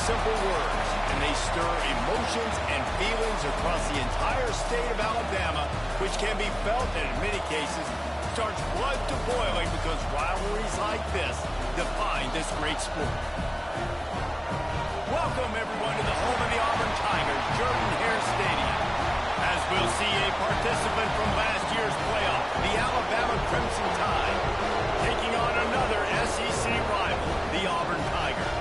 simple words, and they stir emotions and feelings across the entire state of Alabama, which can be felt and in many cases starts blood to boiling because rivalries like this define this great sport. Welcome, everyone, to the home of the Auburn Tigers, Jordan-Hare Stadium. As we'll see a participant from last year's playoff, the Alabama Crimson Tide, taking on another SEC rival, the Auburn Tigers.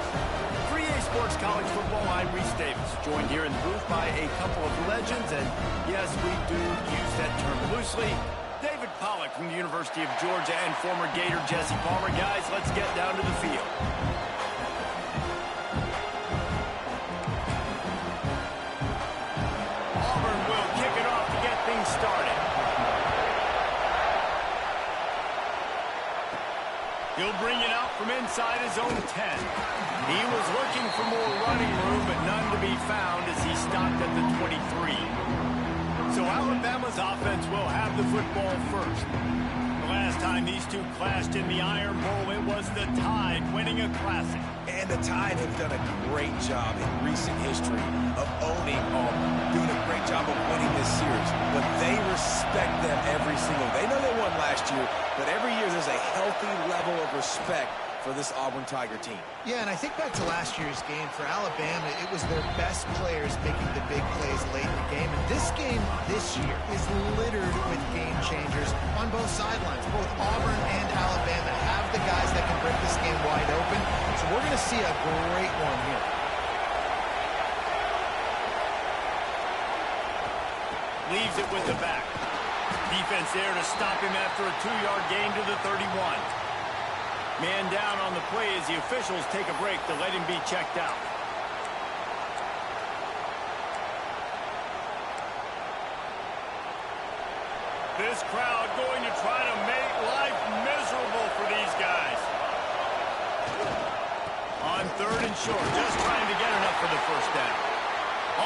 3A Sports College Football, I'm Reese Davis, joined here in the booth by a couple of legends, and yes, we do use that term loosely. David Pollack from the University of Georgia and former Gator Jesse Palmer. Guys, let's get down to the field. Auburn will kick it off to get things started. He'll bring it out from inside his own 10. He was looking for more running room, but none to be found as he stopped at the 23. So Alabama's offense will have the football first. The last time these two clashed in the Iron Bowl, it was the Tide winning a classic. And the Tide have done a great job in recent history of owning Auburn, doing a great job of winning this series. But they respect them every single day. They know they won last year, but every year there's a healthy level of respect for this Auburn Tiger team. Yeah, and I think back to last year's game for Alabama, it was their best players making the big plays late in the game. And this game this year is littered with game changers on both sidelines. Both Auburn and Alabama have the guys that can break this game wide open. So we're going to see a great one here. Leaves it with the back. Defense there to stop him after a 2-yard gain to the 31. Man down on the play as the officials take a break to let him be checked out. This crowd going to try to make life miserable for these guys. On 3rd and short, just trying to get enough for the first down.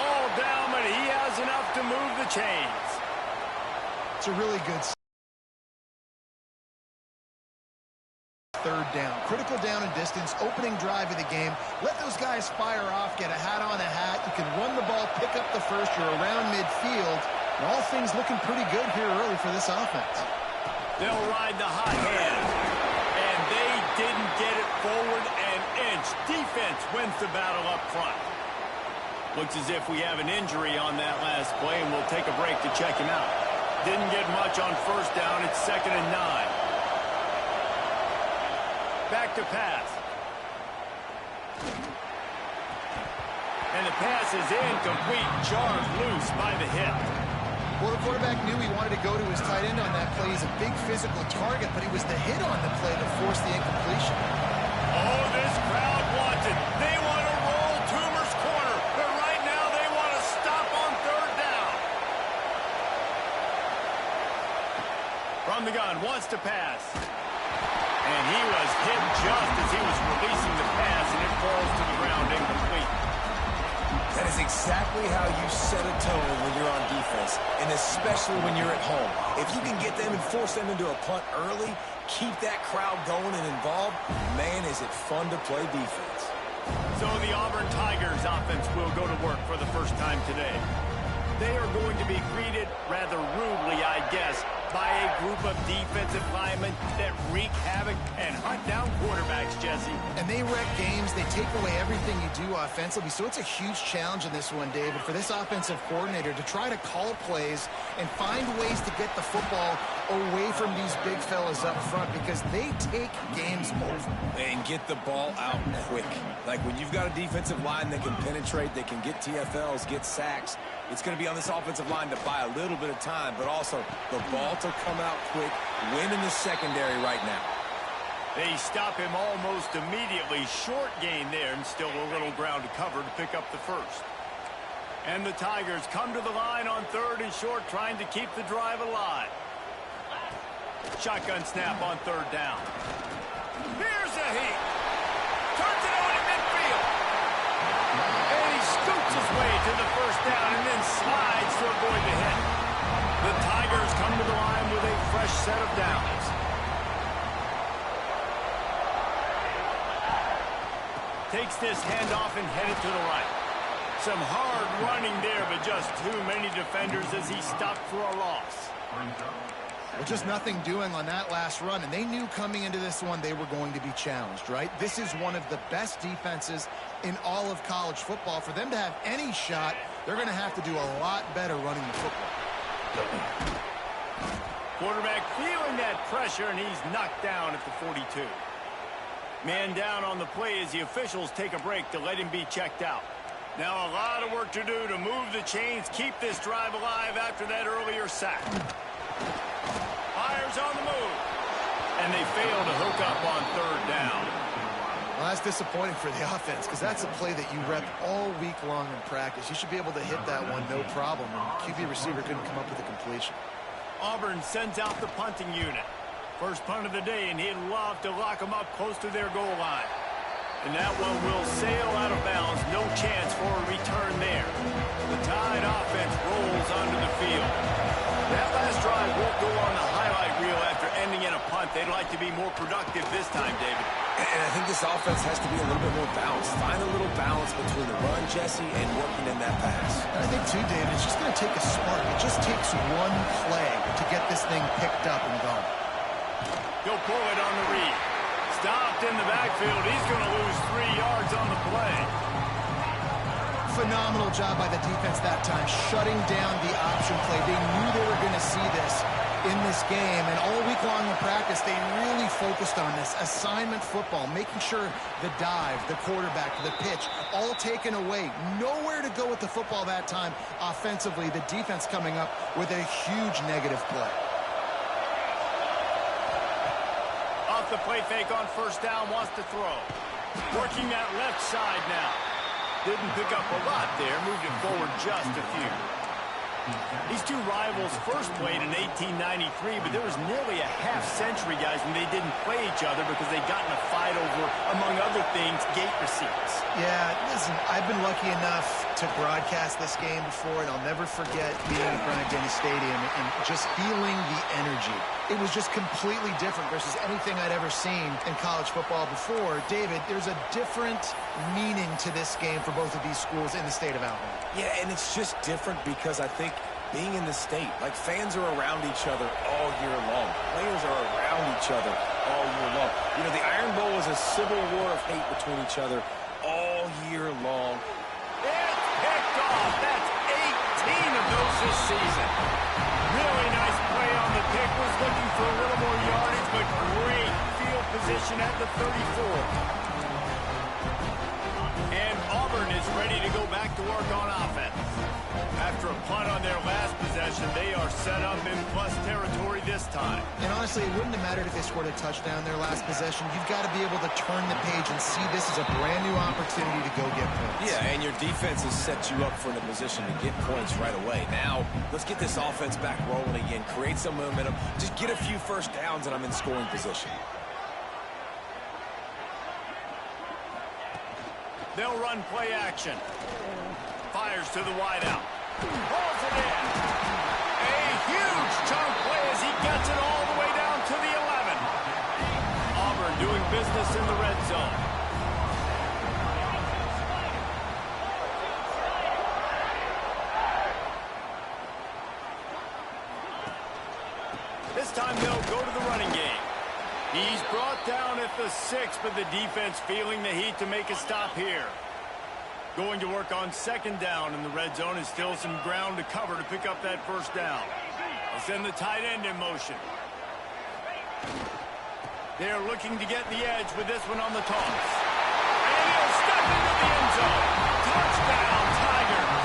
All down, but he has enough to move the chains. It's a really good 3rd down. Critical down and distance, opening drive of the game. Let those guys fire off, get a hat on a hat. You can run the ball, pick up the first. You're around midfield. And all things looking pretty good here early for this offense. They'll ride the hot hand. And they didn't get it forward an inch. Defense wins the battle up front. Looks as if we have an injury on that last play, and we'll take a break to check him out. Didn't get much on 1st down. It's 2nd and 9. Back to pass. And the pass is incomplete. Jarred loose by the hit. Well, the quarterback knew he wanted to go to his tight end on that play. He's a big physical target, but it was the hit on the play that forced the incompletion. Oh, this crowd wants it. They want to roll Toomer's corner, but right now they want to stop on 3rd down. From the gun, wants to pass. And he was hit just as he was releasing the pass, and it falls to the ground incomplete. That is exactly how you set a tone when you're on defense, and especially when you're at home. If you can get them and force them into a punt early, keep that crowd going and involved, man, is it fun to play defense. So the Auburn Tigers offense will go to work for the first time today. They are going to be greeted rather rudely, I guess, by a group of defensive linemen that wreak havoc and hunt down quarterbacks, Jesse. And they wreck games. They take away everything you do offensively. So it's a huge challenge in this one, David, for this offensive coordinator to try to call plays and find ways to get the football away from these big fellas up front because they take games over. And get the ball out quick. Like when you've got a defensive line that can penetrate, that can get TFLs, get sacks, it's going to be on this offensive line to buy a little bit of time, but also the ball to come out quick, win in the secondary right now. They stop him almost immediately. Short gain there, and still a little ground to cover to pick up the first. And the Tigers come to the line on 3rd and short, trying to keep the drive alive. Shotgun snap on 3rd down. Here's a heat. Turns it over to midfield. And he scoots his way to the first down and then slides to avoid the hit. The Tigers come to the line with a fresh set of downs. Takes this handoff and headed to the right. Some hard running there, but just too many defenders as he stopped for a loss. Well, just nothing doing on that last run, and they knew coming into this one they were going to be challenged, right? This is one of the best defenses in all of college football. For them to have any shot, they're going to have to do a lot better running the football. Quarterback feeling that pressure, and he's knocked down at the 42. Man down on the play as the officials take a break to let him be checked out. Now a lot of work to do to move the chains, keep this drive alive after that earlier sack. Fires on the move. And they fail to hook up on third down. Well, that's disappointing for the offense because that's a play that you rep all week long in practice. You should be able to hit that one no problem. And QB receiver couldn't come up with a completion. Auburn sends out the punting unit. First punt of the day, and he'd love to lock them up close to their goal line. And that one will sail out of bounds. No chance for a return there. The Tide offense rolls onto the field. That last drive won't go on the highlight reel after ending in a punt. They'd like to be more productive this time, David. And I think this offense has to be a little bit more balanced. Find a little balance between the run, Jesse, and working in that pass. And I think, too, David, it's just going to take a spark. It just takes one play to get this thing picked up and going. He'll pull it on the read. Stopped in the backfield. He's going to lose 3 yards on the play. Phenomenal job by the defense that time, shutting down the option play. They knew they were going to see this in this game, and all week long in practice, they really focused on this assignment football, making sure the dive, the quarterback, the pitch, all taken away. Nowhere to go with the football that time offensively. The defense coming up with a huge negative play. Off the play fake on first down, wants to throw. Working that left side now. Didn't pick up a lot there, moved it forward just a few. These two rivals first played in 1893, but there was nearly a half-century, guys, when they didn't play each other because they got in a fight over, among other things, gate receipts. Yeah, listen, I've been lucky enough to broadcast this game before, and I'll never forget being at Bryant-Denny Stadium and just feeling the energy. It was just completely different versus anything I'd ever seen in college football before. David, there's a different meaning to this game for both of these schools in the state of Alabama. Yeah, and it's just different because I think being in the state, like fans are around each other all year long. Players are around each other all year long. You know, the Iron Bowl is a civil war of hate between each other all year long. It's picked off. That's 18 of those this season. Really nice play on the pick. Was looking for a little more yardage, but great field position at the 34. And Auburn is ready to go back to work on offense. After a punt on their last possession, they are set up in plus territory this time. And honestly, it wouldn't have mattered if they scored a touchdown their last possession. You've got to be able to turn the page and see this as a brand new opportunity to go get points. Yeah, and your defense has set you up for the position to get points right away. Now, let's get this offense back rolling again, create some momentum, just get a few first downs, and I'm in scoring position. They'll run play action. Fires to the wideout. Pulls it in. A huge chunk play as he gets it all the way down to the 11. Auburn doing business in the red zone. This time they'll go to the running game. He's brought down at the 6, but the defense feeling the heat to make a stop here. Going to work on second down in the red zone, and still some ground to cover to pick up that first down. They'll send the tight end in motion. They're looking to get the edge with this one on the toss. And he'll step into the end zone. Touchdown, Tigers.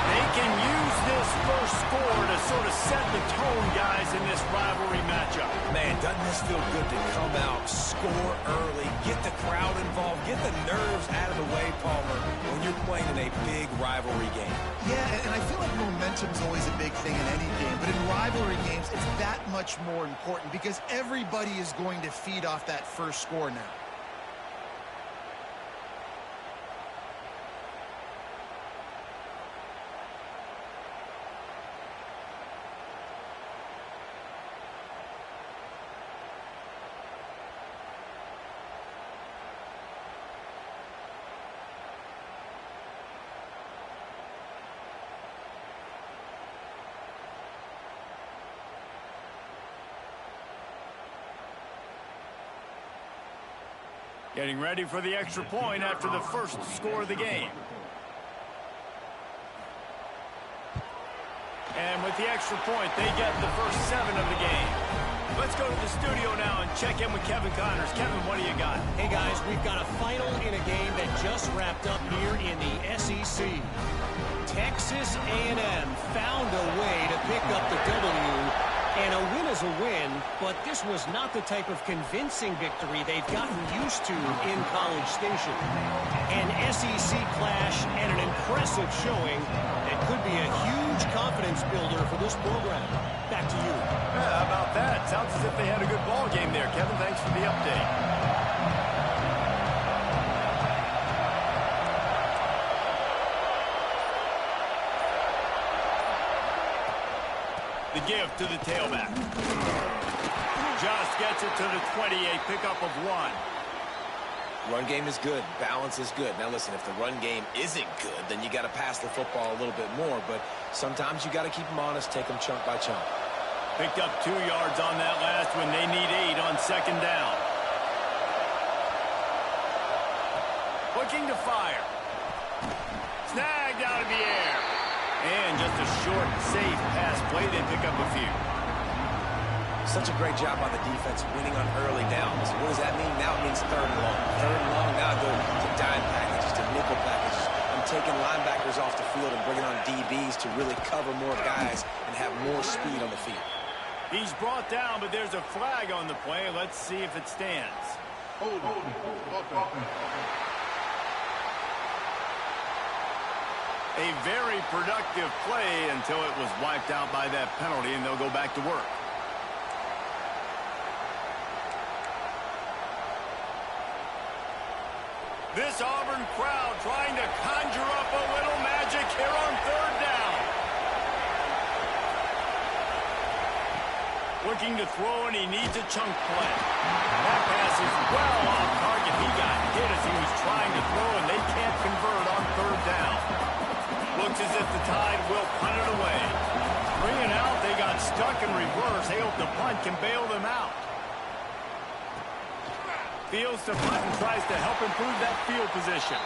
They can use this first score to sort of set the tone, guys, in this rivalry matchup. Man, doesn't this feel good to come out, score early, get the crowd involved, get the nerves out of the way, Palmer, when you're playing in a big rivalry game. Yeah, and I feel like momentum's always a big thing in any game, but in rivalry games, it's that much more important because everybody is going to feed off that first score now. Getting ready for the extra point after the first score of the game. And with the extra point, they get the first 7 of the game. Let's go to the studio now and check in with Kevin Connors. Kevin, what do you got? Hey, guys, we've got a final in a game that just wrapped up here in the SEC. Texas A&M found a way to pick up the W. And a win is a win, but this was not the type of convincing victory they've gotten used to in College Station. An SEC clash and an impressive showing that could be a huge confidence builder for this program. Back to you. Yeah, how about that? Sounds as if they had a good ball game there. Kevin, thanks for the update. The give to the tailback. Just gets it to the 28, pickup of 1. Run game is good. Balance is good. Now, listen, if the run game isn't good, then you got to pass the football a little bit more. But sometimes you got to keep them honest, take them chunk by chunk. Picked up 2 yards on that last one. They need 8 on second down. Looking to fire. Snagged out of the air. And just a short, safe pass play. They pick up a few. Such a great job on the defense winning on early downs. What does that mean? Now it means 3rd and long. 3rd and long, now I go to dime packages, to nickel packages. I'm taking linebackers off the field and bringing on DBs to really cover more guys and have more speed on the field. He's brought down, but there's a flag on the play. Let's see if it stands. A very productive play until it was wiped out by that penalty, and they'll go back to work. This Auburn crowd trying to conjure up a little magic here on 3rd down. Looking to throw, and he needs a chunk play. That pass is well off target. He got hit as he was trying to throw, and they can't convert on 3rd down. Looks as if the Tide will punt it away. 3 and out, they got stuck in reverse. They hope the punt can bail them out. Fields to punt and tries to help improve that field position.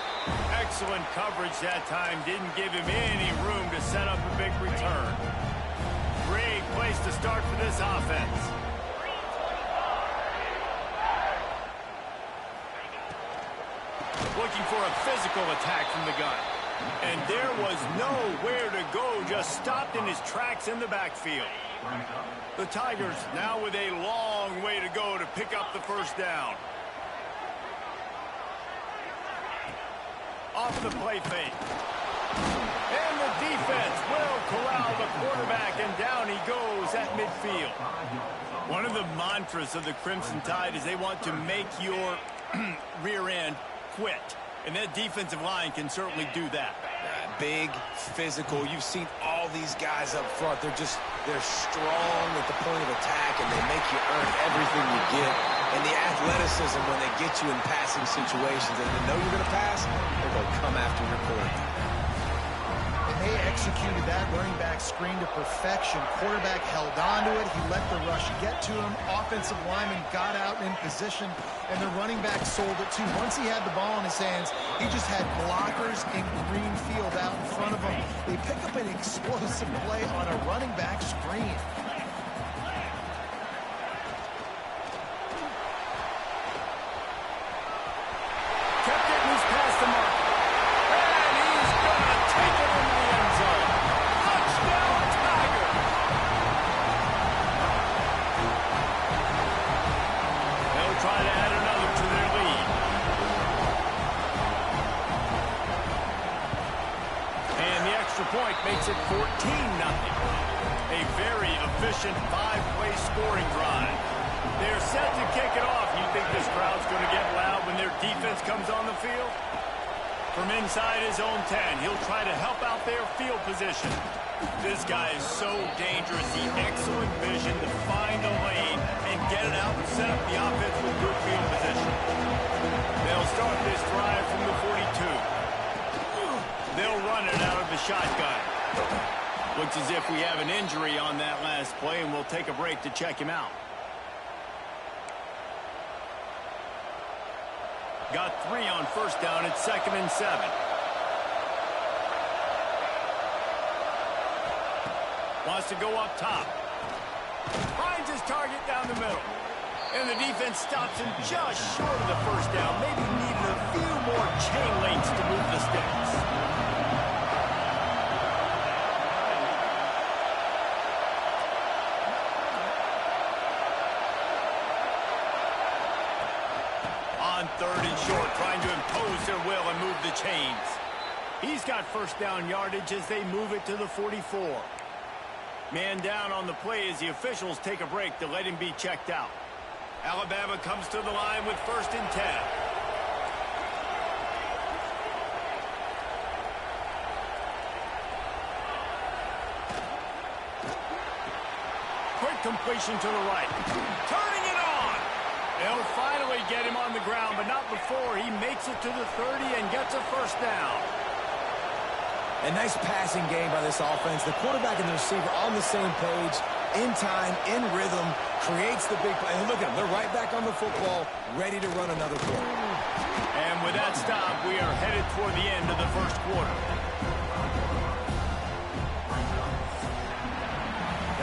Excellent coverage that time. Didn't give him any room to set up a big return. Great place to start for this offense. Looking for a physical attack from the gun. And there was nowhere to go, just stopped in his tracks in the backfield. The Tigers now with a long way to go to pick up the first down. Off the play fake. And the defense will corral the quarterback, and down he goes at midfield. One of the mantras of the Crimson Tide is they want to make your rear end quit. And that defensive line can certainly do that. Big, physical. You've seen all these guys up front. They're strong at the point of attack, and they make you earn everything you get. And the athleticism when they get you in passing situations and they know you're going to pass, they're going to come after your quarterback. And they executed that running back screen to perfection. Quarterback held on to it. He let the rush get to him. Offensive lineman got out in position, and the running back sold it too. Once he had the ball in his hands, he just had blockers in green field out in front of him. They pick up an explosive play on a running back screen. Kept it, and he's past the mark. And he's going to take it into the end zone. Touchdown, Tiger! They'll try to add another to their lead. And the extra point makes it 14-0. A very efficient 5-play scoring drive. They're set to kick it off. You think this crowd's going to get loud when their defense comes on the field? From inside his own 10, he'll try to help out their field position. This guy is so dangerous. He excellent vision to find a lane and get it out and set up the offense with good field position. They'll start this drive from the 42. They'll run it out of the shotgun. Looks as if we have an injury on that last play, and we'll take a break to check him out. Got 3 on first down at 2nd and 7. Wants to go up top. Finds his target down the middle. And the defense stops him just short of the first down. Maybe needed a few more chain links to move the sticks. On 3rd and short, trying to impose their will and move the chains. He's got first down yardage as they move it to the 44. Man down on the play as the officials take a break to let him be checked out. Alabama comes to the line with 1st and 10. Quick completion to the right. Turning it on. They'll finally get him on the ground, but not before he makes it to the 30 and gets a first down. A nice passing game by this offense. The quarterback and the receiver on the same page, in time, in rhythm, creates the big play. And look at them. They're right back on the football, ready to run another play. And with that stop, we are headed toward the end of the first quarter.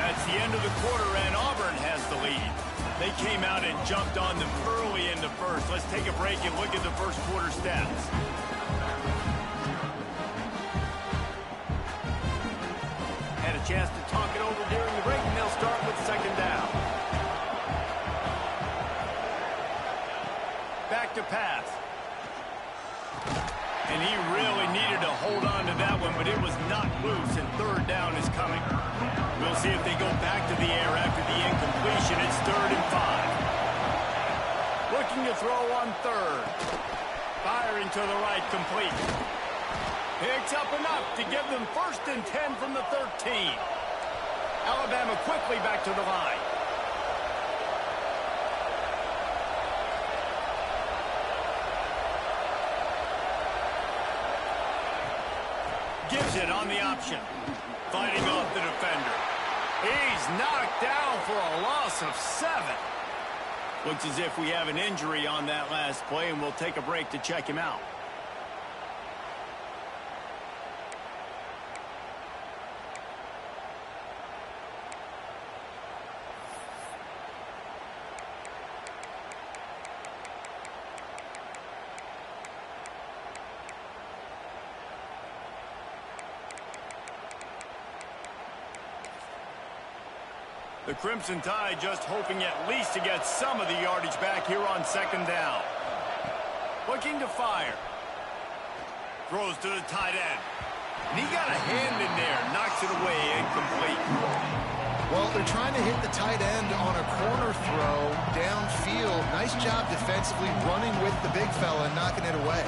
That's the end of the quarter, and Auburn has the lead. They came out and jumped on them early in the first. Let's take a break and look at the first quarter stats. Had a chance to talk it over during the break, and they'll start with 2nd down. Back to pass. And he really needed to hold on to that one, but it was not loose, and 3rd down is coming. We'll see if they go back to the air after the incompletion. It's 3rd and 5. Looking to throw on 3rd. Firing to the right, complete. Picks up enough to give them 1st and 10 from the 13. Alabama quickly back to the line. Gives it on the option. Fighting off the defender. He's knocked down for a loss of 7. Looks as if we have an injury on that last play, and we'll take a break to check him out. The Crimson Tide just hoping at least to get some of the yardage back here on 2nd down. Looking to fire. Throws to the tight end. And he got a hand in there. Knocks it away, incomplete. Well, they're trying to hit the tight end on a corner throw downfield. Nice job defensively running with the big fella and knocking it away.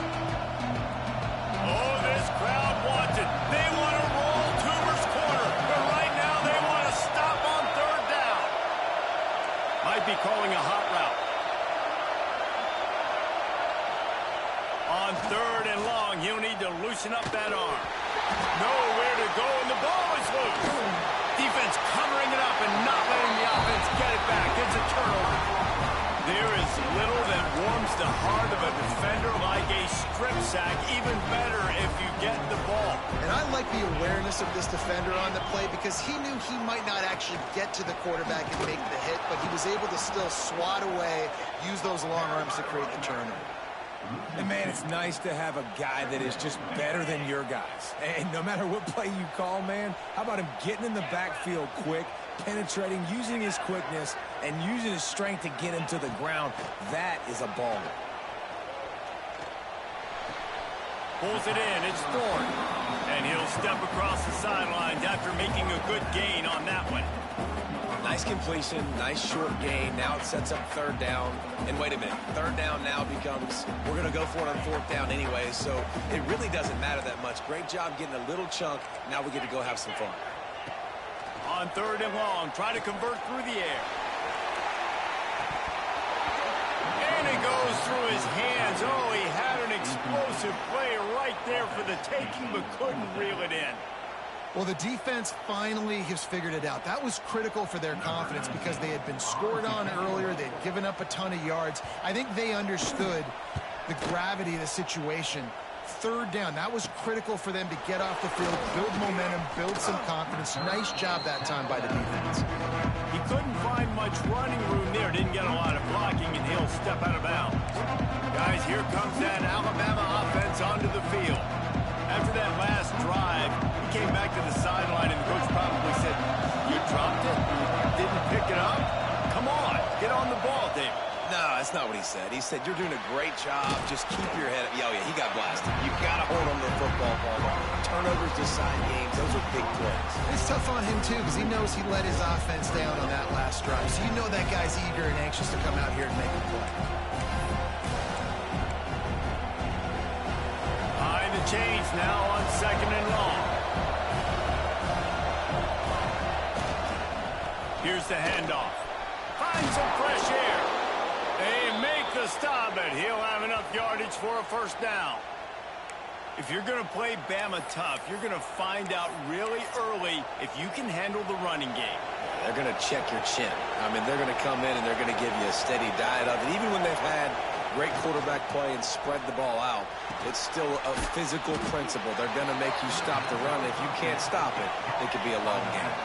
Oh, this crowd wants it. They want to roll Toomer's corner. But right now they want to stop on 3rd down. Might be calling a hot route. On 3rd and long, he'll need to loosen up that arm. Nowhere to go, and the ball is loose. Defense covering it up and not letting the offense get it back. It's a turnover. There is little that warms the heart of a defender like a strip sack. Even better if you get the ball. And I like the awareness of this defender on the play because he knew he might not actually get to the quarterback and make the hit, but he was able to still swat away, use those long arms to create the turnover. And, man, it's nice to have a guy that is just better than your guys. And no matter what play you call, man, how about him getting in the backfield quick, penetrating, using his quickness, and using his strength to get him to the ground? That is a baller. Pulls it in. It's Thorne. And he'll step across the sidelines after making a good gain on that one. Nice completion, nice short gain. Now it sets up 3rd down. And wait a minute, 3rd down now becomes, we're going to go for it on 4th down anyway, so it really doesn't matter that much. Great job getting a little chunk. Now we get to go have some fun. On 3rd and long, try to convert through the air. And it goes through his hands. Oh, he had an explosive play right there for the taking, but couldn't reel it in. Well, the defense finally has figured it out. That was critical for their confidence because they had been scored on earlier. They'd given up a ton of yards. I think they understood the gravity of the situation. Third down, that was critical for them to get off the field, build momentum, build some confidence. Nice job that time by the defense. He couldn't find much running room there, didn't get a lot of blocking, and he'll step out of bounds. Guys, here comes that Alabama offense onto the field. After that last drive, he came back to the sideline, and the coach probably said, "You dropped it? You didn't pick it up? Come on, get on the ball, David." No, that's not what he said. He said, "You're doing a great job. Just keep your head up." Oh, yeah, he got blasted. You got to hold on to the football ball. Turnovers decide games. Those are big plays. It's tough on him, too, because he knows he let his offense down on that last drive. So you know that guy's eager and anxious to come out here and make a play. Behind the chains now on 2nd and long. Here's the handoff. Find some fresh air. They make the stop, but he'll have enough yardage for a first down. If you're going to play Bama tough, you're going to find out really early if you can handle the running game. They're going to check your chin. I mean, they're going to come in and they're going to give you a steady diet of it. Even when they've had great quarterback play and spread the ball out, it's still a physical principle. They're going to make you stop the run. If you can't stop it, it could be a long game.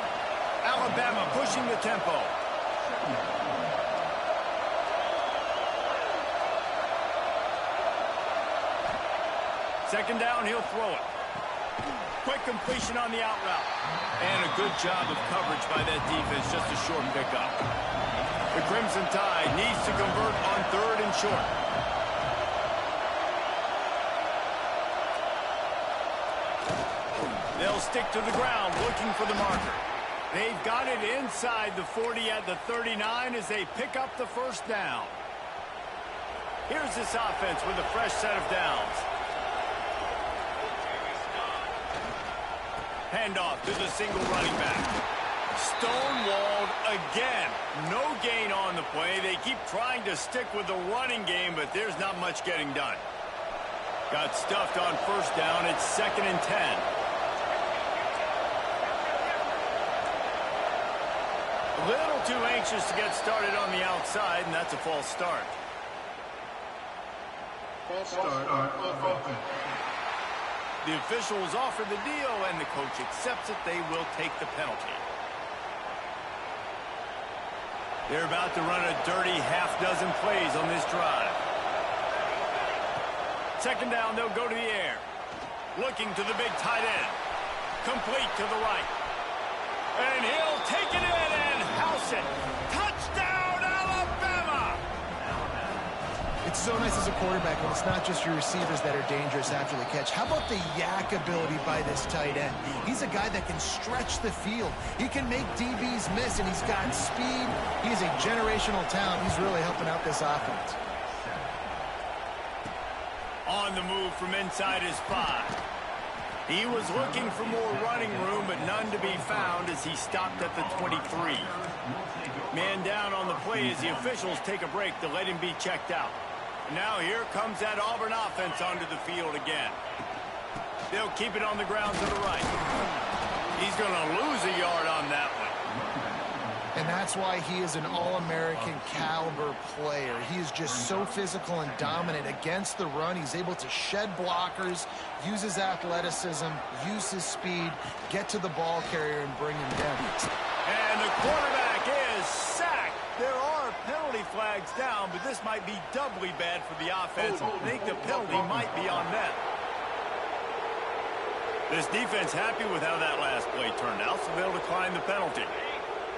Alabama pushing the tempo. Second down, he'll throw it. Quick completion on the out route. And a good job of coverage by that defense, just a short pickup. The Crimson Tide needs to convert on 3rd and short. They'll stick to the ground looking for the marker. They've got it inside the 40 at the 39 as they pick up the first down. Here's this offense with a fresh set of downs. Handoff to the single running back. Stonewalled again. No gain on the play. They keep trying to stick with the running game, but there's not much getting done. Got stuffed on first down. It's 2nd and 10. A little too anxious to get started on the outside, and that's a false start. False start on offense. The officials offer the deal, and the coach accepts it. They will take the penalty. They're about to run a dirty half-dozen plays on this drive. Second down, they'll go to the air. Looking to the big tight end. Complete to the right. And he'll take it in and house it. Touchdown, Alabama! It's so nice as a quarterback when it's not just your receivers that are dangerous after the catch. How about the yak ability by this tight end? He's a guy that can stretch the field. He can make DBs miss, and he's got speed. He's a generational talent. He's really helping out this offense. On the move from inside his 5. He was looking for more running room, but none to be found as he stopped at the 23. Man down on the play as the officials take a break to let him be checked out. Now here comes that Auburn offense onto the field again. They'll keep it on the ground to the right. He's going to lose a yard on that one. And that's why he is an All-American caliber player. He is just so physical and dominant against the run. He's able to shed blockers, use his athleticism, use his speed, get to the ball carrier, and bring him down. And the quarterback is sacked. There are penalty flags down, but this might be doubly bad for the offense. I think the penalty might be on them. This defense happy with how that last play turned out, so they'll decline the penalty.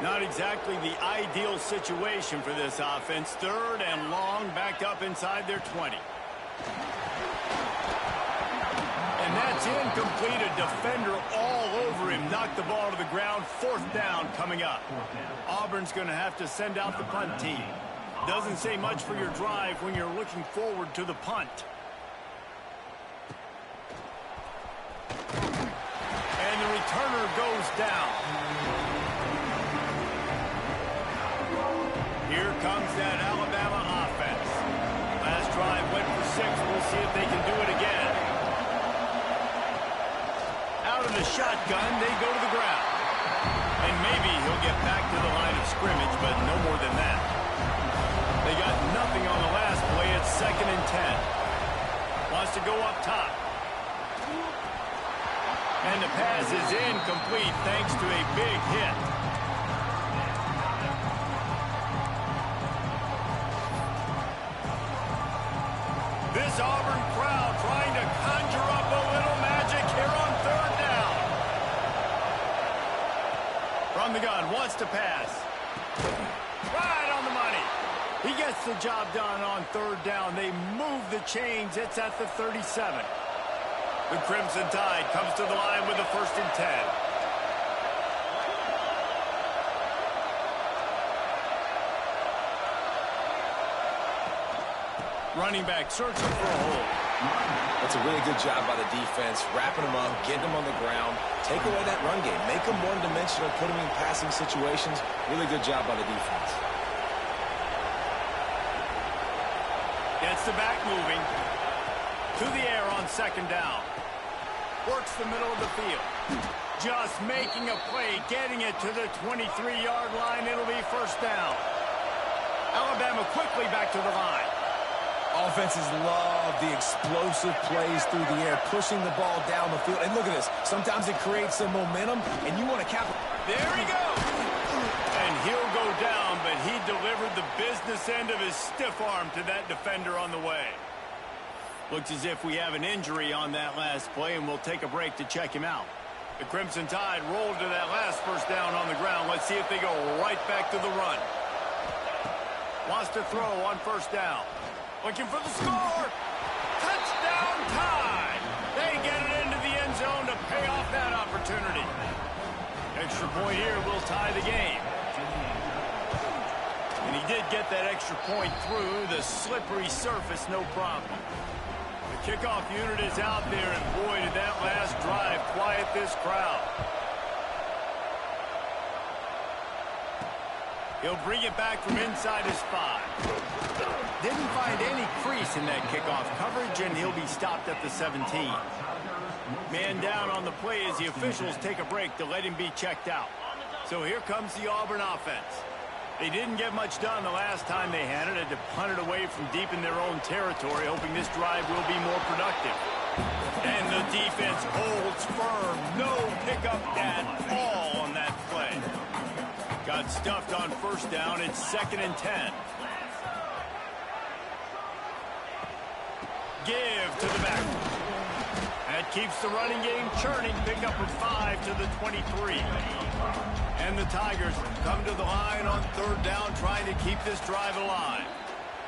Not exactly the ideal situation for this offense. 3rd and long, backed up inside their 20. And that's incomplete. A defender all over him. Knocked the ball to the ground. 4th down coming up. Auburn's going to have to send out the punt team. Doesn't say much for your drive when you're looking forward to the punt. And the returner goes down. Here comes that Alabama offense. Last drive went for 6. We'll see if they can do it again. Out of the shotgun, they go to the ground. And maybe he'll get back to the line of scrimmage, but no more than that. They got nothing on the last play. It's 2nd and 10. Wants to go up top. And the pass is incomplete thanks to a big hit. This Auburn crowd trying to conjure up a little magic here on third down. From the gun, wants to pass. Right on the money. He gets the job done on third down. They move the chains. It's at the 37. The Crimson Tide comes to the line with a 1st and 10. Running back searching for a hole. That's a really good job by the defense, wrapping them up, getting them on the ground, take away that run game, make them one-dimensional, put them in passing situations. Really good job by the defense. Gets the back moving. To the air on 2nd down. Works the middle of the field. Just making a play, getting it to the 23-yard line. It'll be 1st down. Alabama quickly back to the line. Offenses love the explosive plays through the air, pushing the ball down the field. And look at this. Sometimes it creates some momentum, and you want to capitalize. There he goes. And he'll go down, but he delivered the business end of his stiff arm to that defender on the way. Looks as if we have an injury on that last play, and we'll take a break to check him out. The Crimson Tide rolled to that last 1st down on the ground. Let's see if they go right back to the run. Wants to throw on 1st down. Looking for the score. Touchdown Tide. They get it into the end zone to pay off that opportunity. Extra point here will tie the game. And he did get that extra point through the slippery surface, no problem. The kickoff unit is out there, and boy, did that last drive quiet this crowd. He'll bring it back from inside his 5. Didn't find any crease in that kickoff coverage, and he'll be stopped at the 17. Man down on the play as the officials take a break to let him be checked out. So here comes the Auburn offense. They didn't get much done the last time they had it. Had to punt it away from deep in their own territory, hoping this drive will be more productive. And the defense holds firm. No pickup at all on that play. Got stuffed on 1st down. It's 2nd and 10. Give to the back. That keeps the running game churning. Pick up of 5 to the 23. And the Tigers come to the line on 3rd down, trying to keep this drive alive.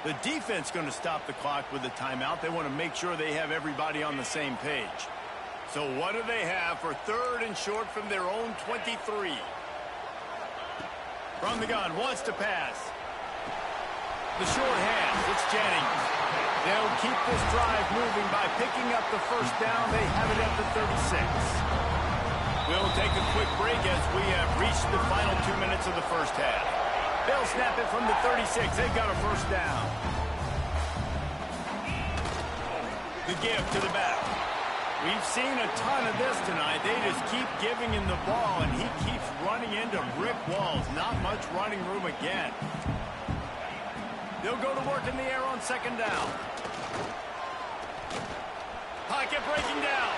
The defense going to stop the clock with a timeout. They want to make sure they have everybody on the same page. So what do they have for 3rd and short from their own 23? From the gun, wants to pass. The short hand, it's Jennings. They'll keep this drive moving by picking up the 1st down. They have it at the 36. We'll take a quick break as we have reached the final 2 minutes of the 1st half. They'll snap it from the 36. They've got a 1st down. The give to the back. We've seen a ton of this tonight. They just keep giving him the ball, and he keeps running into brick walls. Not much running room again. They'll go to work in the air on 2nd down. Pocket breaking down.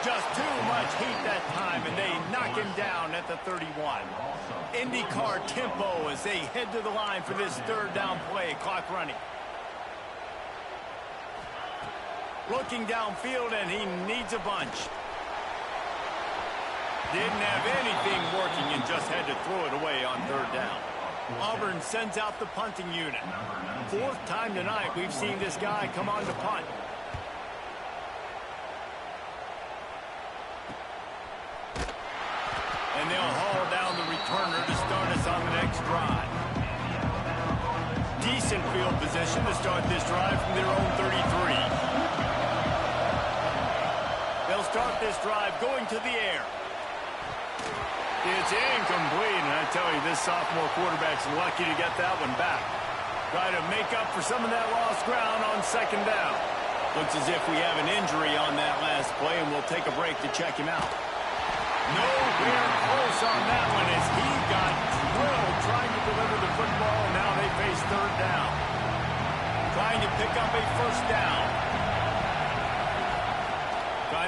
Just too much heat that time, and they knock him down at the 31. IndyCar tempo as they head to the line for this 3rd down play. Clock running. Looking downfield, and he needs a bunch. Didn't have anything working and just had to throw it away on 3rd down. Auburn sends out the punting unit. 4th time tonight we've seen this guy come on to punt. And they'll haul down the returner to start us on the next drive. Decent field position to start this drive from their own 33. They'll start this drive going to the air. It's incomplete, and I tell you, this sophomore quarterback's lucky to get that one back. Try to make up for some of that lost ground on 2nd down. Looks as if we have an injury on that last play, and we'll take a break to check him out. Nowhere close on that one as he got drilled trying to deliver the football, and now they face 3rd down. Trying to pick up a 1st down.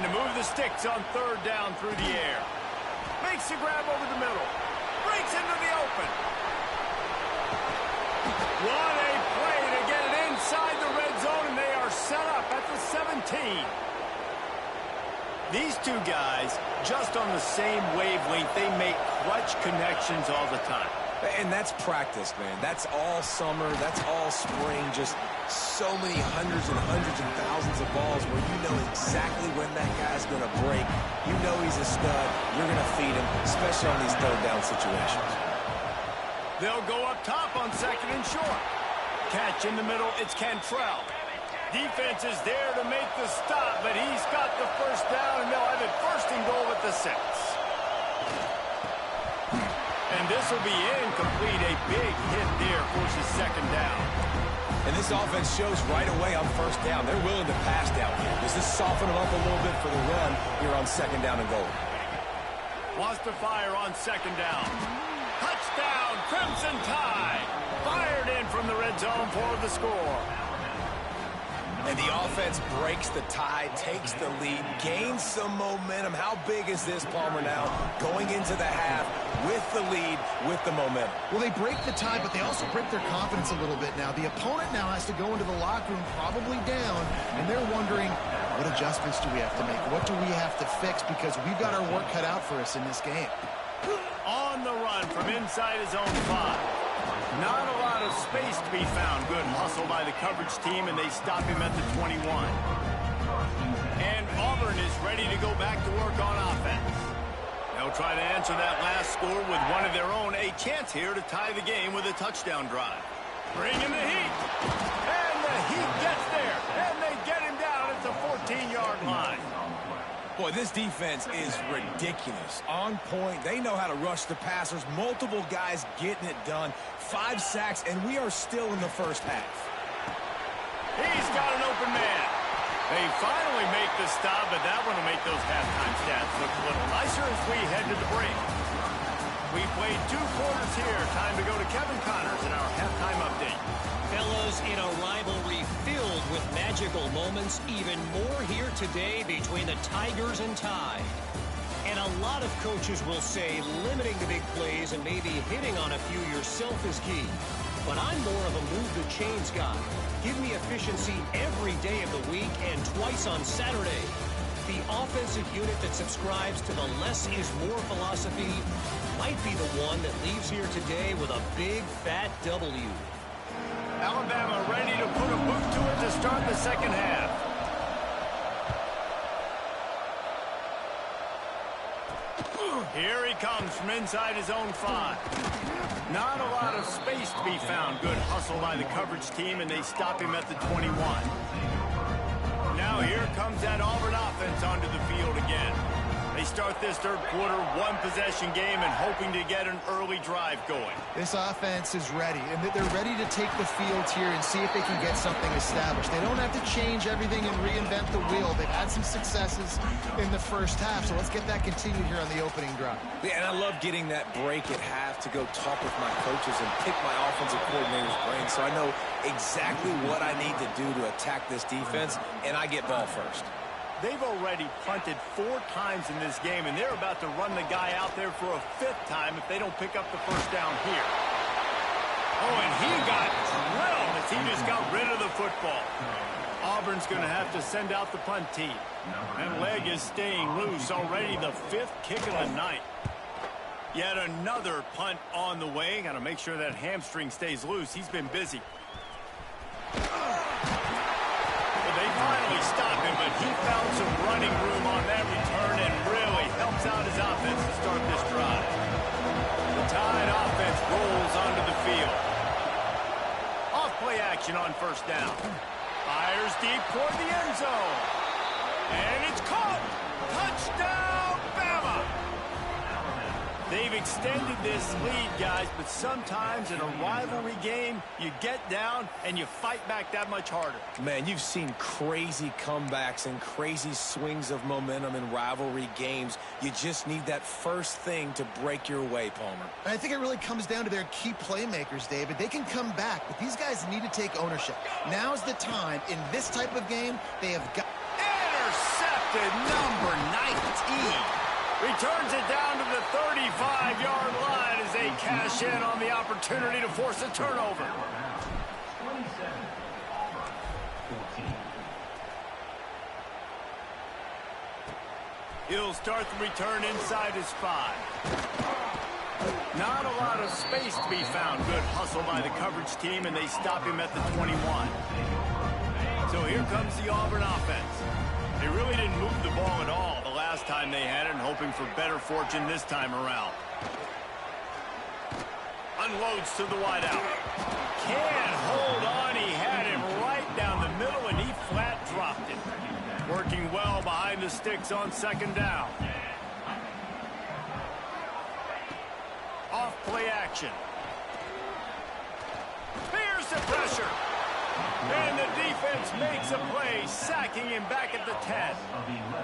Trying to move the sticks on third down through the air. Makes the grab over the middle. Breaks into the open. What a play to get it inside the red zone, and they are set up at the 17. These two guys, just on the same wavelength, they make clutch connections all the time. And that's practice, man. That's all summer. That's all spring. Just so many hundreds and thousands of balls where you know exactly when that guy's going to break. You know he's a stud. You're going to feed him, especially on these third down situations. They'll go up top on second and short. Catch in the middle. It's Cantrell. Defense is there to make the stop, but he's got the first down, and they'll have it first and goal at the 6. And this will be incomplete. A big hit there forces second down. And this offense shows right away on first down. They're willing to pass down here. Does this soften them up a little bit for the run here on second down and goal? Wants to fire on second down. Touchdown, Crimson Tide. Fired in from the red zone for the score. And the offense breaks the tie, takes the lead, gains some momentum. How big is this, Palmer, now? Going into the half with the lead, with the momentum. Well, they break the tie, but they also break their confidence a little bit now. The opponent now has to go into the locker room probably down, and they're wondering, what adjustments do we have to make? What do we have to fix? Because we've got our work cut out for us in this game. On the run from inside his own 5. Not a lot of space to be found. Good hustle by the coverage team, and they stop him at the 21. And Auburn is ready to go back to work on offense. They'll try to answer that last score with one of their own. A chance here to tie the game with a touchdown drive. Bring in the heat. And the heat gets there. And they get him down at the 14-yard line. Boy, this defense is ridiculous. On point. They know how to rush the passers. Multiple guys getting it done. 5 sacks, and we are still in the first half. He's got an open man. They finally make the stop, but that one will make those halftime stats look a little nicer as we head to the break. We played 2 quarters here. Time to go to Kevin Connors in our halftime update. Fellas, in a rivalry filled with magical moments, even more here today between the Tigers and Tide. And a lot of coaches will say limiting the big plays and maybe hitting on a few yourself is key. But I'm more of a move-the-chains guy. Give me efficiency every day of the week and twice on Saturday. The offensive unit that subscribes to the less is more philosophy might be the one that leaves here today with a big, fat W. Alabama ready to put a boot to it to start the second half. Here he comes from inside his own 5. Not a lot of space to be found. Good hustle by the coverage team, and they stop him at the 21. Now here comes that Auburn offense onto the field again. They start this third quarter, 1-possession game, and hoping to get an early drive going. This offense is ready, and they're ready to take the field here and see if they can get something established. They don't have to change everything and reinvent the wheel. They've had some successes in the first half, so let's get that continued here on the opening drive. Yeah, and I love getting that break at half to go talk with my coaches and pick my offensive coordinator's brain so I know exactly what I need to do to attack this defense, and I get ball first. They've already punted 4 times in this game, and they're about to run the guy out there for a 5th time if they don't pick up the first down here. Oh, and he got drilled as he just got rid of the football. Auburn's going to have to send out the punt team. That leg is staying loose. Already the 5th kick of the night. Yet another punt on the way. Got to make sure that hamstring stays loose. He's been busy. They finally stopped him, but he found some running room on that return and really helps out his offense to start this drive. The Tide offense rolls onto the field. Off play action on first down. Fires deep toward the end zone. And it's caught. Touchdown, Bama! They've extended this lead, guys, but sometimes in a rivalry game, you get down and you fight back that much harder. Man, you've seen crazy comebacks and crazy swings of momentum in rivalry games. You just need that first thing to break your way, Palmer. I think it really comes down to their key playmakers, David. They can come back, but these guys need to take ownership. Now's the time. In this type of game, they have got... Intercepted! to number 19. Returns it down to the 35-yard line as they cash in on the opportunity to force a turnover. He'll start the return inside his 5. Not a lot of space to be found. Good hustle by the coverage team, and they stop him at the 21. So here comes the Auburn offense. They really didn't move the ball at all the last time they had it, and hoping for better fortune this time around. Unloads to the wideout. Can't hold on. He had him right down the middle, and he flat dropped it. Working well behind the sticks on second down. Off play action. Fears the pressure. And the defense makes a play, sacking him back at the 10.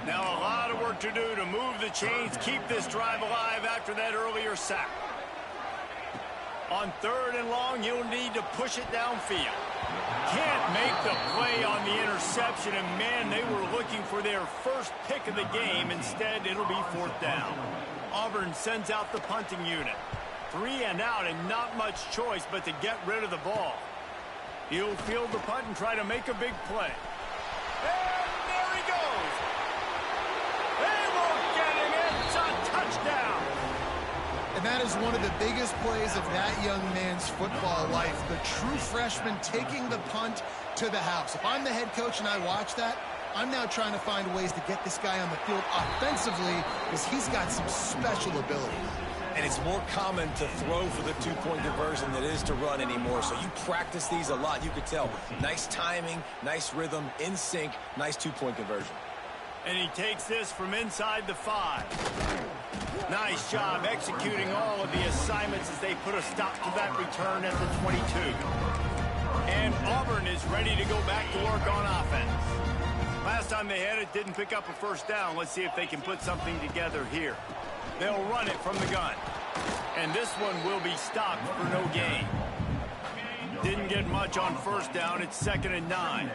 Now a lot of work to do to move the chains, keep this drive alive after that earlier sack. On 3rd and long, you'll need to push it downfield. Can't make the play on the interception, and man, they were looking for their first pick of the game. Instead, it'll be 4th down. Auburn sends out the punting unit. 3 and out, and not much choice but to get rid of the ball. He'll field the punt and try to make a big play. And there he goes. They won't get him. It's a touchdown. And that is one of the biggest plays of that young man's football life. The true freshman taking the punt to the house. If I'm the head coach and I watch that, I'm now trying to find ways to get this guy on the field offensively because he's got some special ability. And it's more common to throw for the 2-point conversion than it is to run anymore. So you practice these a lot. You could tell. Nice timing, nice rhythm, in sync, nice 2-point conversion. And he takes this from inside the 5. Nice job executing all of the assignments as they put a stop to that return at the 22. And Auburn is ready to go back to work on offense. Last time they had it, didn't pick up a first down. Let's see if they can put something together here. They'll run it from the gun. And this one will be stopped for no gain. Didn't get much on first down. It's 2nd and 9.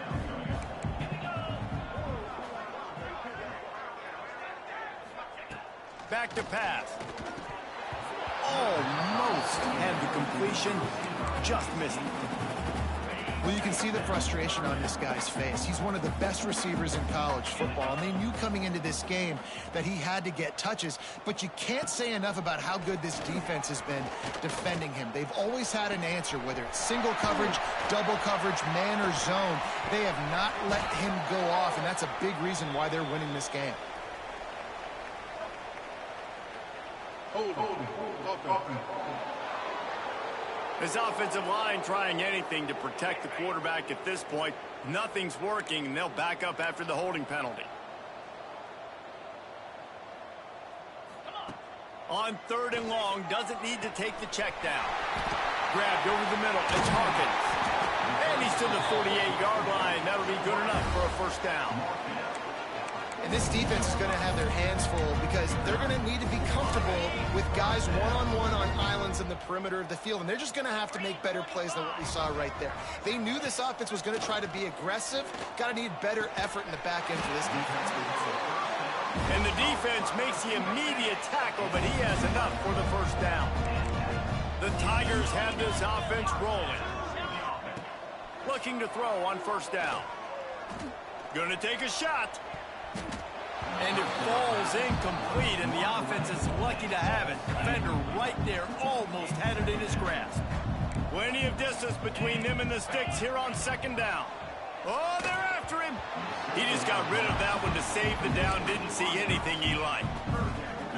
Back to pass. Almost had the completion. Just missed it. Well, you can see the frustration on this guy's face. He's one of the best receivers in college football, and they knew coming into this game that he had to get touches, but you can't say enough about how good this defense has been defending him. They've always had an answer, whether it's single coverage, double coverage, man or zone. They have not let him go off, and that's a big reason why they're winning this game. This offensive line trying anything to protect the quarterback at this point. Nothing's working, and they'll back up after the holding penalty. On 3rd and long, doesn't need to take the check down. Grabbed over the middle. It's Hawkins. And he's to the 48-yard line. That'll be good enough for a first down. And this defense is going to have their hands full because they're going to need to be comfortable with guys one-on-one on islands in the perimeter of the field. And they're just going to have to make better plays than what we saw right there. They knew this offense was going to try to be aggressive. Got to need better effort in the back end for this defense moving forward. And the defense makes the immediate tackle, but he has enough for the first down. The Tigers have this offense rolling. Looking to throw on first down. Gonna take a shot. And it falls incomplete, and the offense is lucky to have it. Defender right there almost had it in his grasp. Plenty of distance between them and the sticks here on 2nd down. Oh, they're after him. He just got rid of that one to save the down. Didn't see anything he liked.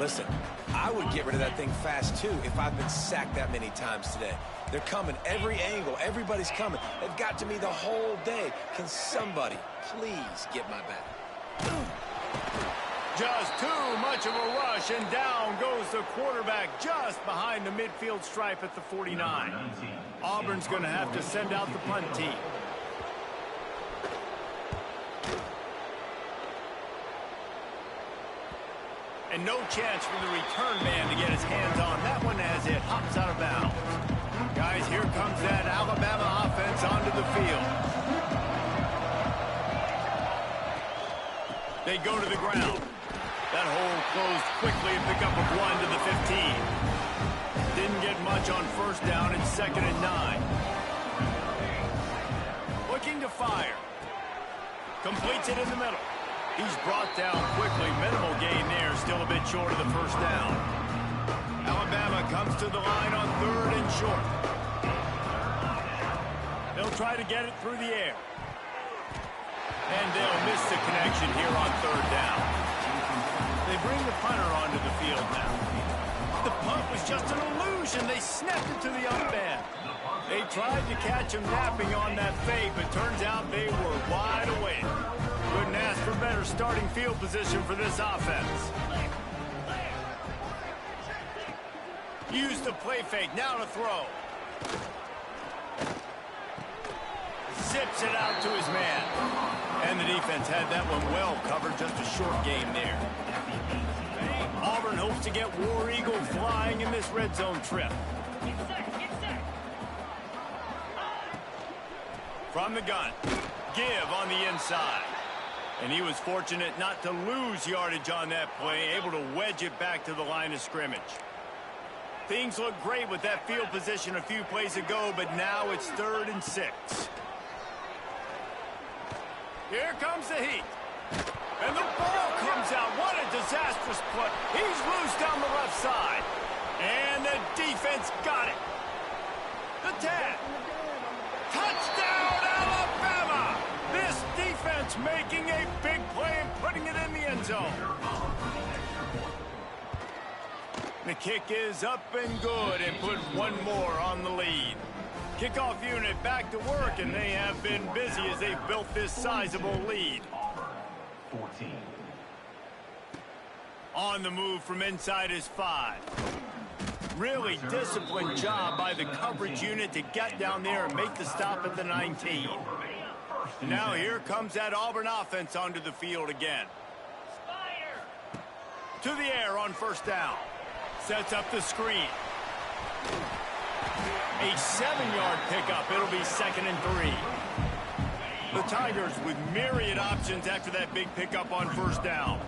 Listen, I would get rid of that thing fast, too, if I've been sacked that many times today. They're coming every angle. Everybody's coming. They've got to me the whole day. Can somebody please get my back? Just too much of a rush, and down goes the quarterback just behind the midfield stripe at the 49. Auburn's going to have to send out the punt team. And no chance for the return man to get his hands on that one as it hops out of bounds. Guys, here comes that Alabama offense onto the field. They go to the ground. That hole closed quickly, a pickup of 1 to the 15. Didn't get much on first down. It's 2nd and 9. Looking to fire. Completes it in the middle. He's brought down quickly. Minimal gain there. Still a bit short of the first down. Alabama comes to the line on 3rd and short. They'll try to get it through the air. And they'll miss the connection here on 3rd down. They bring the punter onto the field now. The punt was just an illusion. They snapped it to the up end. They tried to catch him napping on that fake, but turns out they were wide awake. Couldn't ask for better starting field position for this offense. Use the play fake. Now to throw. Zips it out to his man. And the defense had that one well covered. Just a short game there. Auburn hopes to get War Eagle flying in this red zone trip. From the gun. Give on the inside. And he was fortunate not to lose yardage on that play, able to wedge it back to the line of scrimmage. Things look great with that field position a few plays ago, but now it's 3rd and 6. Here comes the heat. And the ball comes out. What a disastrous play. He's loose down the left side. And the defense got it. The tag. Touchdown, Alabama! This defense making a big play and putting it in the end zone. The kick is up and good and put one more on the lead. Kickoff unit back to work, and they have been busy as they've built this sizable lead. 14. On the move from inside his 5. Really disciplined job by the coverage unit to get down there and make the stop at the 19. Now here comes that Auburn offense onto the field again. To the air on first down. Sets up the screen. A 7-yard pickup. It'll be 2nd and 3. The Tigers with myriad options after that big pickup on first down.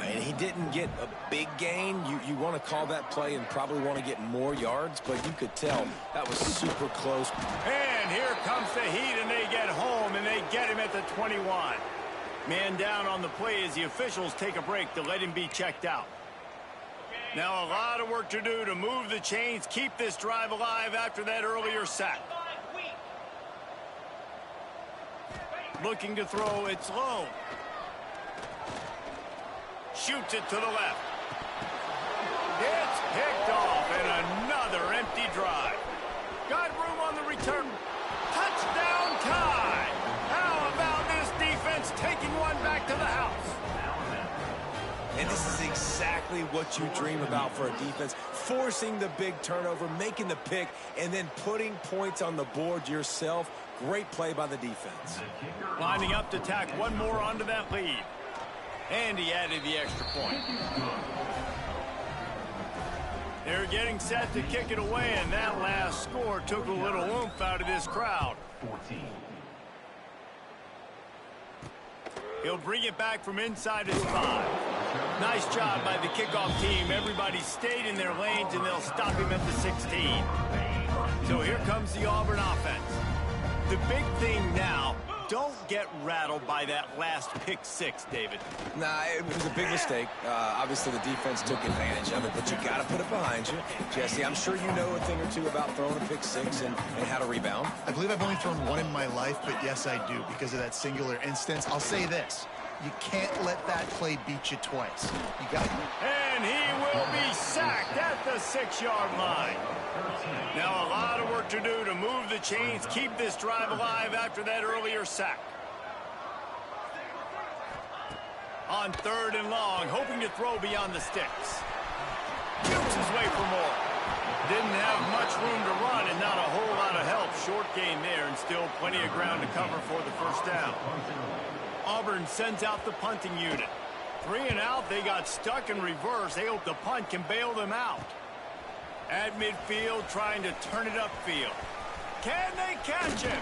And he didn't get a big gain. You want to call that play and probably want to get more yards, but you could tell that was super close. And here comes the heat, and they get home, and they get him at the 21. Man down on the play as the officials take a break to let him be checked out. Now a lot of work to do to move the chains, keep this drive alive after that earlier sack. Looking to throw, it's low. Shoots it to the left. It's picked off, and another empty drive. Got room on the return. Touchdown tie. How about this defense taking one back to the house? And this is exactly what you dream about for a defense. Forcing the big turnover, making the pick, and then putting points on the board yourself. Great play by the defense. Lining up to tack one more onto that lead. And he added the extra point. They're getting set to kick it away, and that last score took a little oomph out of this crowd. 14. He'll bring it back from inside his 5. Nice job by the kickoff team. Everybody stayed in their lanes, and they'll stop him at the 16. So here comes the Auburn offense. The big thing now, don't get rattled by that last pick 6, David. Nah, it was a big mistake. Obviously, the defense took advantage of it, but you got to put it behind you. Jesse, I'm sure you know a thing or two about throwing a pick 6 and how to rebound. I believe I've only thrown one in my life, but yes, I do because of that singular instance. I'll say this. You can't let that play beat you twice. You got it. And he will be sacked at the 6-yard line. Now a lot of work to do to move the chains, keep this drive alive after that earlier sack. On 3rd and long, hoping to throw beyond the sticks. Jukes his way for more. Didn't have much room to run and not a whole lot of help. Short gain there and still plenty of ground to cover for the first down. Auburn sends out the punting unit. 3 and out, they got stuck in reverse. They hope the punt can bail them out. At midfield, trying to turn it upfield. Can they catch him?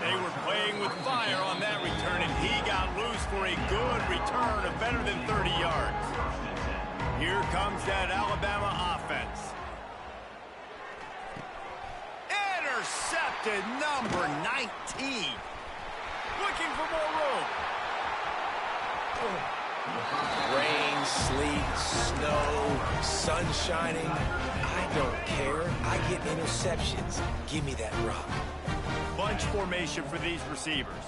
They were playing with fire on that return, and he got loose for a good return of better than 30 yards. Here comes that Alabama offense. Intercepted, number 19. Looking for more room. Rain, sleet, snow, sun shining. I don't care. I get interceptions. Give me that rock. Bunch formation for these receivers.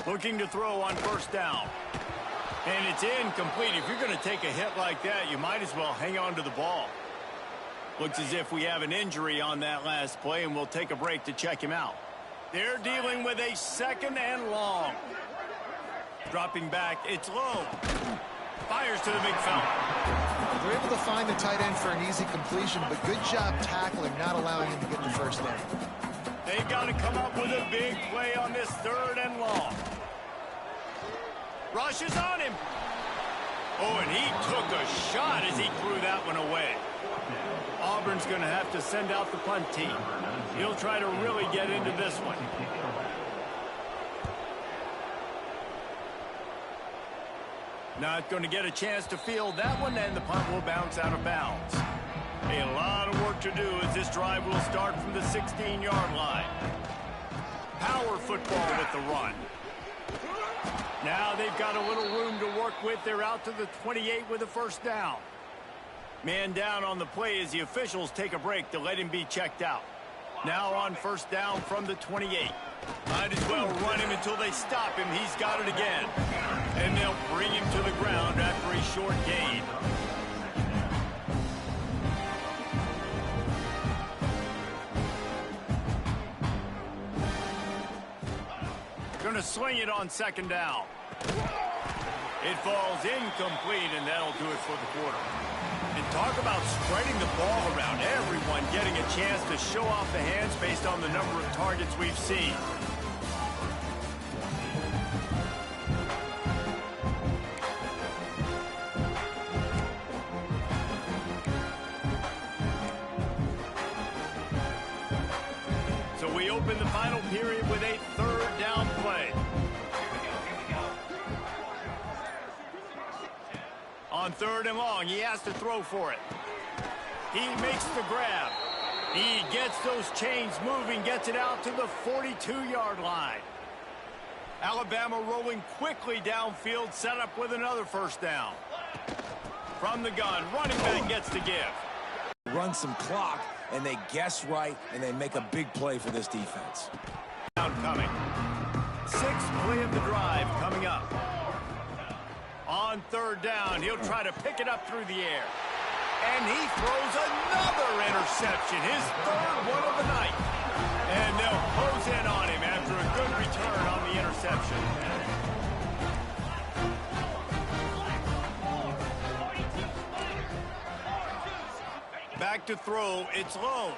Looking to throw on first down. And it's incomplete. If you're going to take a hit like that, you might as well hang on to the ball. Looks as if we have an injury on that last play, and we'll take a break to check him out. They're dealing with a 2nd and long. Dropping back, it's low. Fires to the big fella. They're able to find the tight end for an easy completion, but good job tackling, not allowing him to get the first down. They've got to come up with a big play on this 3rd and long. Rushes on him. Oh, and he took a shot as he threw that one away. Auburn's going to have to send out the punt team. He'll try to really get into this one. Not going to get a chance to field that one, and the punt will bounce out of bounds. A lot of work to do as this drive will start from the 16-yard line. Power football with the run. Now they've got a little room to work with. They're out to the 28 with a first down. Man down on the play as the officials take a break to let him be checked out. Now on first down from the 28. Might as well run him until they stop him. He's got it again. And they'll bring him to the ground after a short gain. Going to sling it on 2nd down. It falls incomplete, and that'll do it for the quarter. And talk about spreading the ball around. Everyone getting a chance to show off the hands based on the number of targets we've seen. So we open the final period with a 3rd down play. On 3rd and long, he has to throw for it. He makes the grab. He gets those chains moving, gets it out to the 42-yard line. Alabama rolling quickly downfield, set up with another first down. From the gun, running back gets to give. Run some clock, and they guess right, and they make a big play for this defense. Coming. 6th play of the drive coming up. On 3rd down, he'll try to pick it up through the air. And he throws another interception, his 3rd one of the night. And they'll close in on him after a good return on the interception. Back to throw, it's low.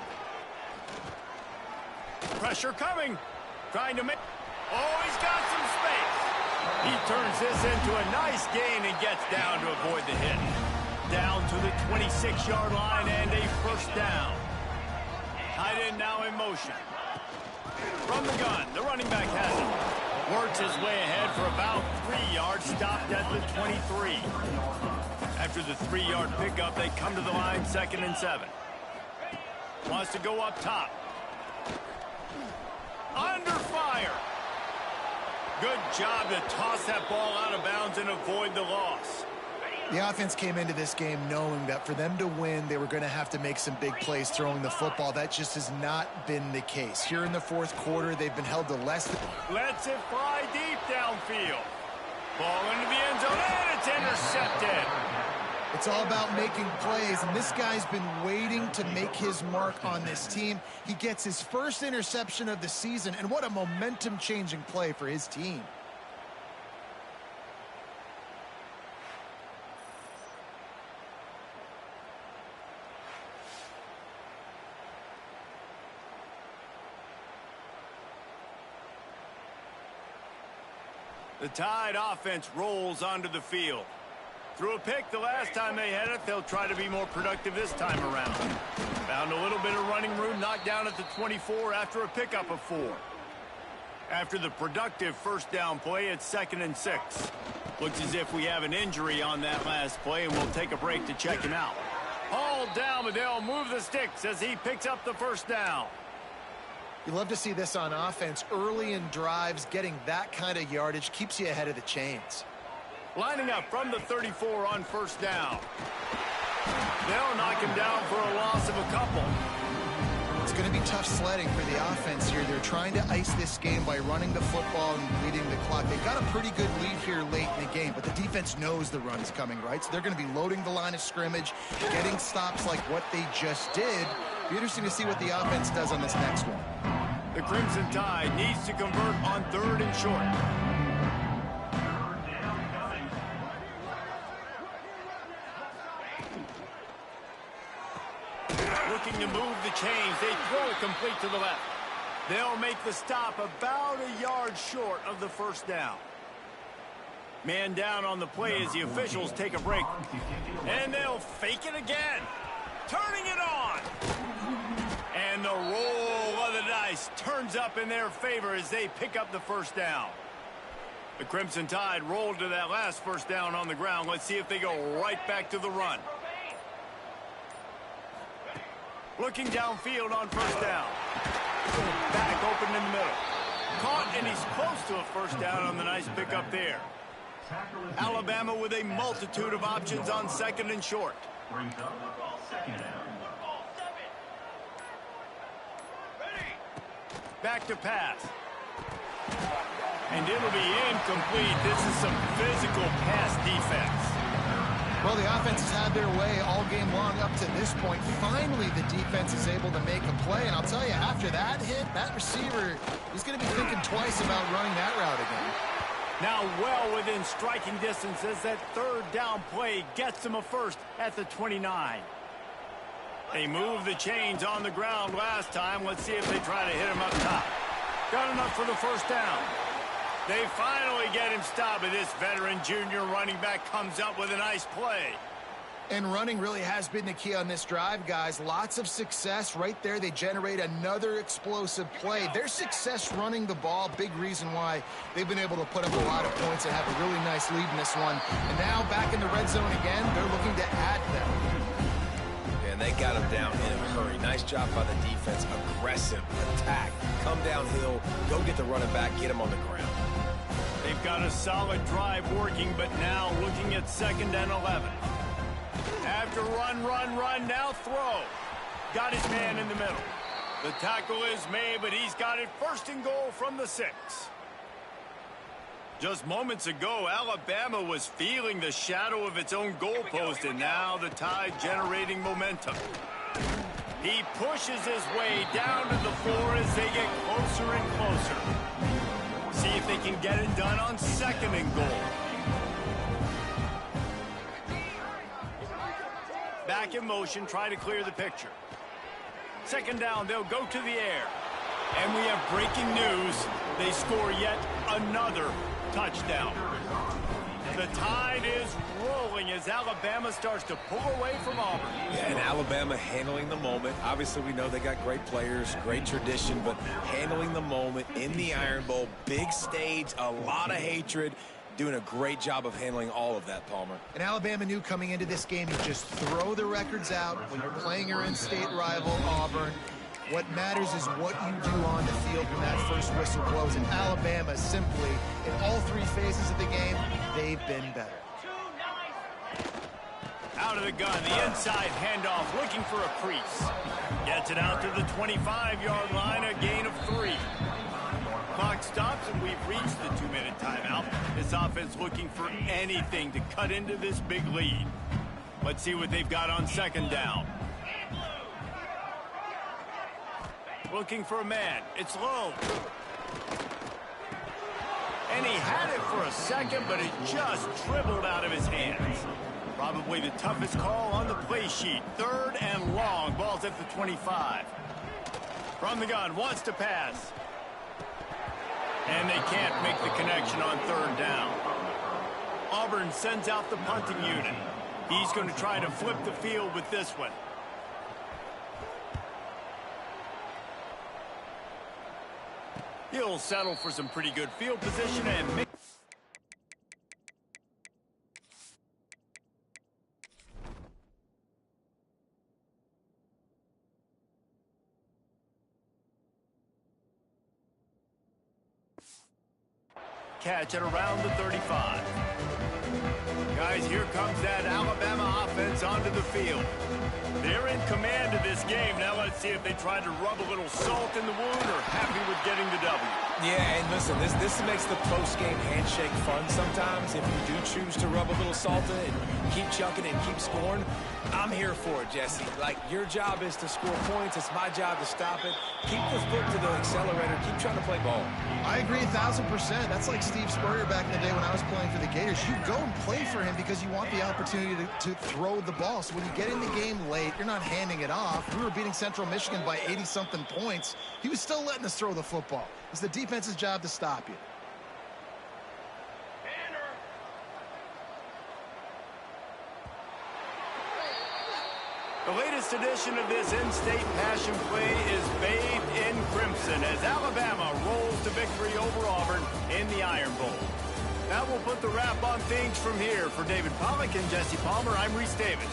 Pressure coming. Trying to make... Oh, he's got some space. He turns this into a nice gain and gets down to avoid the hit. Down to the 26-yard line and a first down. Tight end now in motion. From the gun, the running back has it. Works his way ahead for about 3 yards, stopped at the 23. After the 3-yard pickup, they come to the line, 2nd and 7. Wants to go up top. Under fire. Good job to toss that ball out of bounds and avoid the loss. The offense came into this game knowing that for them to win, they were going to have to make some big plays throwing the football. That just has not been the case. Here in the 4th quarter, they've been held to less than... Lets it fly deep downfield. Ball into the end zone, and it's intercepted. It's all about making plays, and this guy's been waiting to make his mark on this team. He gets his first interception of the season, and what a momentum-changing play for his team. The Tide offense rolls onto the field. Threw a pick the last time they had it. They'll try to be more productive this time around. Found a little bit of running room, knocked down at the 24 after a pickup of 4. After the productive first down play, it's 2nd and 6. Looks as if we have an injury on that last play, and we'll take a break to check him out. Hauled down, but they'll move the sticks as he picks up the first down. You love to see this on offense. Early in drives, getting that kind of yardage keeps you ahead of the chains. Lining up from the 34 on first down. They'll knock him down for a loss of a couple. It's going to be tough sledding for the offense here. They're trying to ice this game by running the football and leading the clock. They've got a pretty good lead here late in the game, but the defense knows the run is coming, right? So they're going to be loading the line of scrimmage, getting stops like what they just did. Be interesting to see what the offense does on this next one. The Crimson Tide needs to convert on 3rd and short. Looking to move the chains. They throw it complete to the left. They'll make the stop about a yard short of the first down. Man down on the play as the officials take a break. And they'll fake it again. Turning it on. And the roll of the dice turns up in their favor as they pick up the first down. The Crimson Tide rolled to that last first down on the ground. Let's see if they go right back to the run. Looking downfield on first down. Back open in the middle. Caught, and he's close to a first down on the nice pickup there. Alabama with a multitude of options on 2nd and short. Brings up 2nd down. Back to pass. And it'll be incomplete. This is some physical pass defense. Well, the offense has had their way all game long up to this point. Finally, the defense is able to make a play. And I'll tell you, after that hit, that receiver is going to be thinking twice about running that route again. Now well within striking distance as that 3rd down play gets them a first at the 29. They moved the chains on the ground last time. Let's see if they try to hit him up top. Got enough for the first down. They finally get him stopped, but this veteran junior running back comes up with a nice play. And running really has been the key on this drive, guys. Lots of success right there. They generate another explosive play. Their success running the ball, big reason why they've been able to put up a lot of points and have a really nice lead in this one. And now back in the red zone again, they're looking to add them. And they got him down in a hurry. Nice job by the defense. Aggressive attack. Come downhill, go get the running back, get him on the ground. They've got a solid drive working, but now looking at 2nd and 11. After run, now throw. Got his man in the middle. The tackle is made, but he's got it 1st and goal from the 6. Just moments ago, Alabama was feeling the shadow of its own goalpost, and now the Tide generating momentum. He pushes his way down to the floor as they get closer and closer. See if they can get it done on 2nd and goal. Back in motion, try to clear the picture. 2nd down, they'll go to the air. And we have breaking news. They score yet another touchdown. The Tide is rolling as Alabama starts to pull away from Auburn. Yeah, and Alabama handling the moment. Obviously, we know they got great players, great tradition, but handling the moment in the Iron Bowl, big stage, a lot of hatred, doing a great job of handling all of that, Palmer. And Alabama knew coming into this game, you just throw the records out when you're playing your in-state rival, Auburn. What matters is what you do on the field when that first whistle blows. And Alabama simply, in all 3 phases of the game, they've been better. Out of the gun, the inside handoff, looking for a crease. Gets it out to the 25-yard line, a gain of 3. Clock stops, and we've reached the 2-minute timeout. This offense looking for anything to cut into this big lead. Let's see what they've got on 2nd down. Looking for a man. It's low. And he had it for a second, but it just dribbled out of his hands. Probably the toughest call on the play sheet. 3rd and long. Ball's at the 25. From the gun, wants to pass. And they can't make the connection on 3rd down. Auburn sends out the punting unit. He's going to try to flip the field with this one. He'll settle for some pretty good field position and make... catch at around the 35. Guys, here comes that Alabama offense onto the field. They're in command of this game. Now let's see if they try to rub a little salt in the wound or happy with getting the W. Yeah, and listen, this makes the post-game handshake fun sometimes. If you do choose to rub a little salt in and keep chucking and keep scoring, I'm here for it, Jesse. Like, your job is to score points. It's my job to stop it. Keep the foot to the accelerator. Keep trying to play ball. I agree 1,000%. That's like Steve Spurrier back in the day when I was playing for the Gators. You go and play for him because you want the opportunity to throw the ball. So when you get in the game late, you're not handing it off. We were beating Central Michigan by 80-something points. He was still letting us throw the football. It's the defense's job to stop you. The latest edition of this in-state passion play is bathed in crimson as Alabama rolls to victory over Auburn in the Iron Bowl. That will put the wrap on things from here. For David Pollack and Jesse Palmer, I'm Reese Davis.